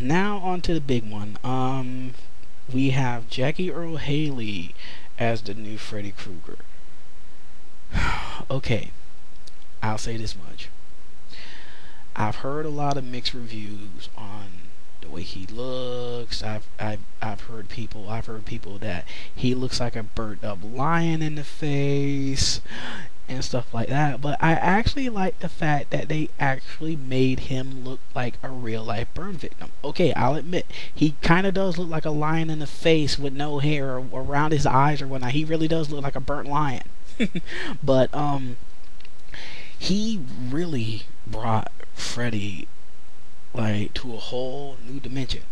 Now on to the big one. We have Jackie Earle Haley as the new Freddy Krueger. Okay, I'll say this much. I've heard a lot of mixed reviews on the way he looks. I've heard people that he looks like a burnt up lion in the face and stuff like that. But I actually like the fact that they actually made him look like a real life burn victim. Okay, I'll admit he kind of does look like a lion in the face with no hair around his eyes or whatnot. He really does look like a burnt lion. But he really brought Freddy like to a whole new dimension.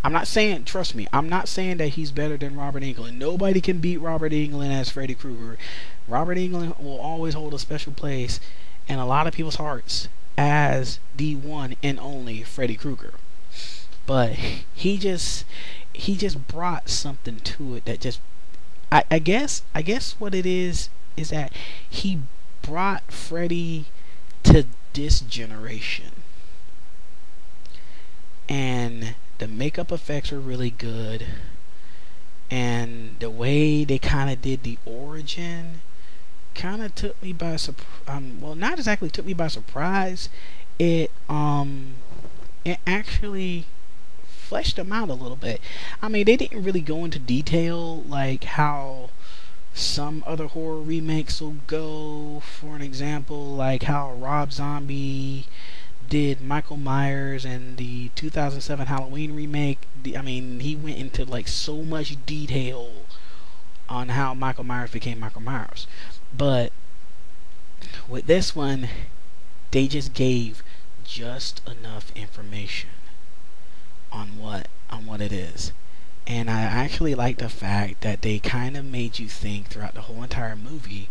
I'm not saying, trust me, I'm not saying that he's better than Robert Englund. Nobody can beat Robert Englund as Freddy Krueger. Robert Englund will always hold a special place in a lot of people's hearts as the one and only Freddy Krueger. But he just brought something to it that just I guess what it is that he brought Freddy to this generation. And the makeup effects were really good, and the way they kind of did the origin kind of took me by surprise. Well, not exactly took me by surprise. It actually fleshed them out a little bit. I mean, they didn't really go into detail like how some other horror remakes will go. For an example, like how Rob Zombie did Michael Myers in the 2007 Halloween remake. I mean, he went into like so much detail on how Michael Myers became Michael Myers. But with this one, they just gave just enough information on what it is. And I actually like the fact that they kind of made you think throughout the whole entire movie,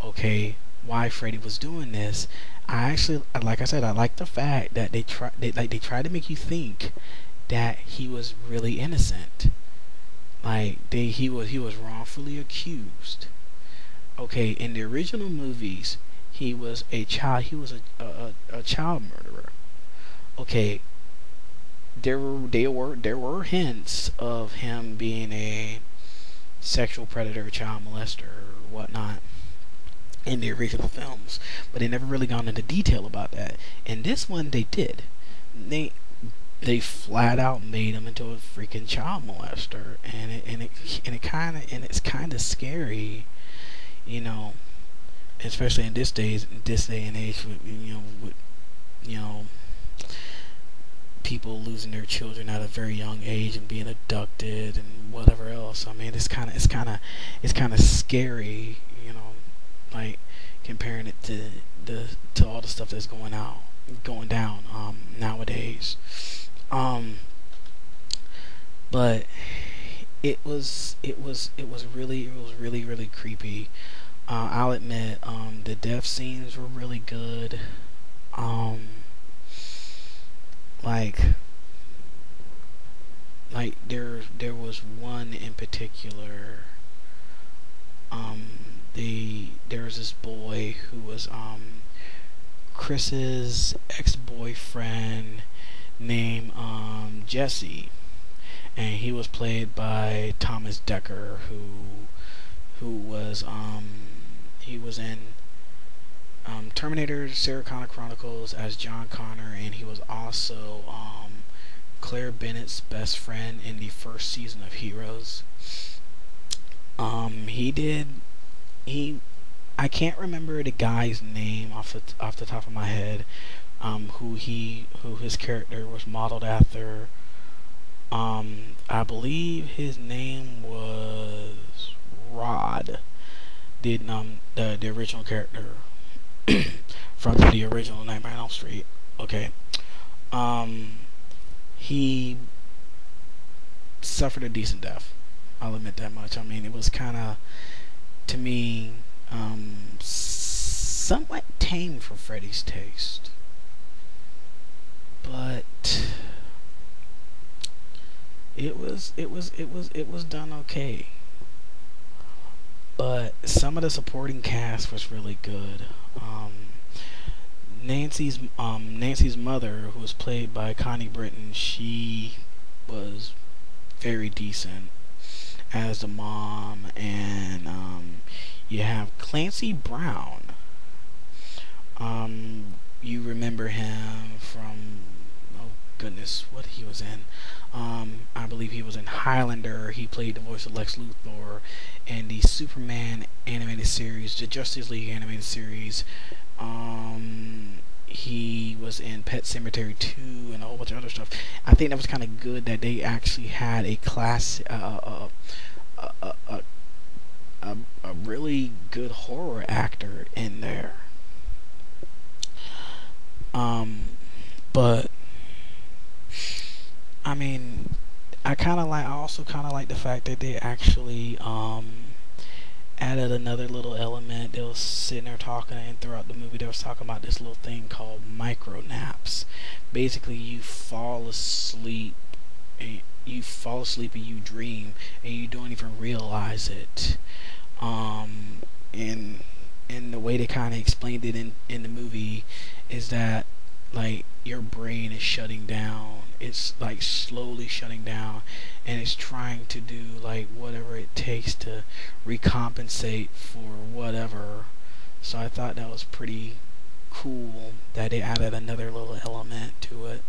okay, why Freddy was doing this. I actually, like I said, I like the fact that they try to make you think that he was really innocent. Like he was wrongfully accused. Okay, in the original movies, he was a child. He was a child murderer. Okay, there were hints of him being a sexual predator, child molester, or whatnot in the original films, but they never really gone into detail about that. In this one, they did. They flat out made him into a freaking child molester, and it's kind of scary, you know, especially in this day and age, with people losing their children at a very young age and being abducted and whatever else. I mean, it's kind of scary, you know, like comparing it to all the stuff that's going down nowadays. But it was really creepy. I'll admit, the death scenes were really good. Like there was one in particular. There was this boy who was Chris's ex-boyfriend named Jesse, and he was played by Thomas Decker, who was he was in Terminator: Sarah Connor Chronicles as John Connor, and he was also Claire Bennett's best friend in the first season of Heroes. I can't remember the guy's name off the top of my head, who his character was modeled after. I believe his name was Rod, the original character from the original Nightmare on Elm Street. Okay. He suffered a decent death. I'll admit that much. I mean, it was kind of, to me, somewhat tame for Freddy's taste. But it was done okay. But some of the supporting cast was really good. Nancy's mother, who was played by Connie Britton, she was very decent as the mom. And you have Clancy Brown. You remember him from, oh goodness, what he was in. I believe he was in Highlander. He played the voice of Lex Luthor in the Superman animated series, the Justice League animated series. He was in Pet Sematary 2 and a whole bunch of other stuff. I think that was kind of good that they actually had a a really good horror actor in there. But I mean, I also kind of like the fact that they actually added another little element. They was sitting there talking, and throughout the movie they was talking about this little thing called micro naps. Basically, you fall asleep and you dream and you don't even realize it. And the way they kind of explained it in the movie is that, like, your brain is shutting down. It's like slowly shutting down, and it's trying to do like whatever it takes to recompensate for whatever. So I thought that was pretty cool that they added another little element to it.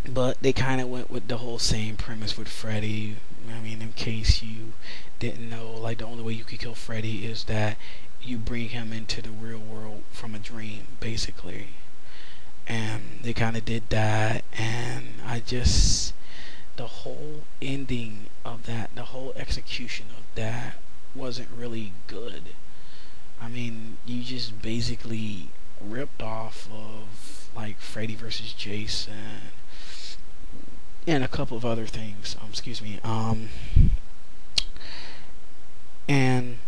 But they kind of went with the whole same premise with Freddy. I mean, in case you didn't know, like, the only way you could kill Freddy is that you bring him into the real world from a dream, basically. And they kind of did that, and the whole ending of that, the whole execution of that wasn't really good. I mean, you just basically ripped off of, like, Freddy vs. Jason and a couple of other things. And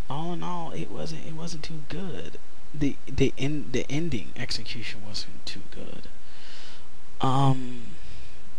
all in all, it wasn't too good. The ending execution wasn't too good.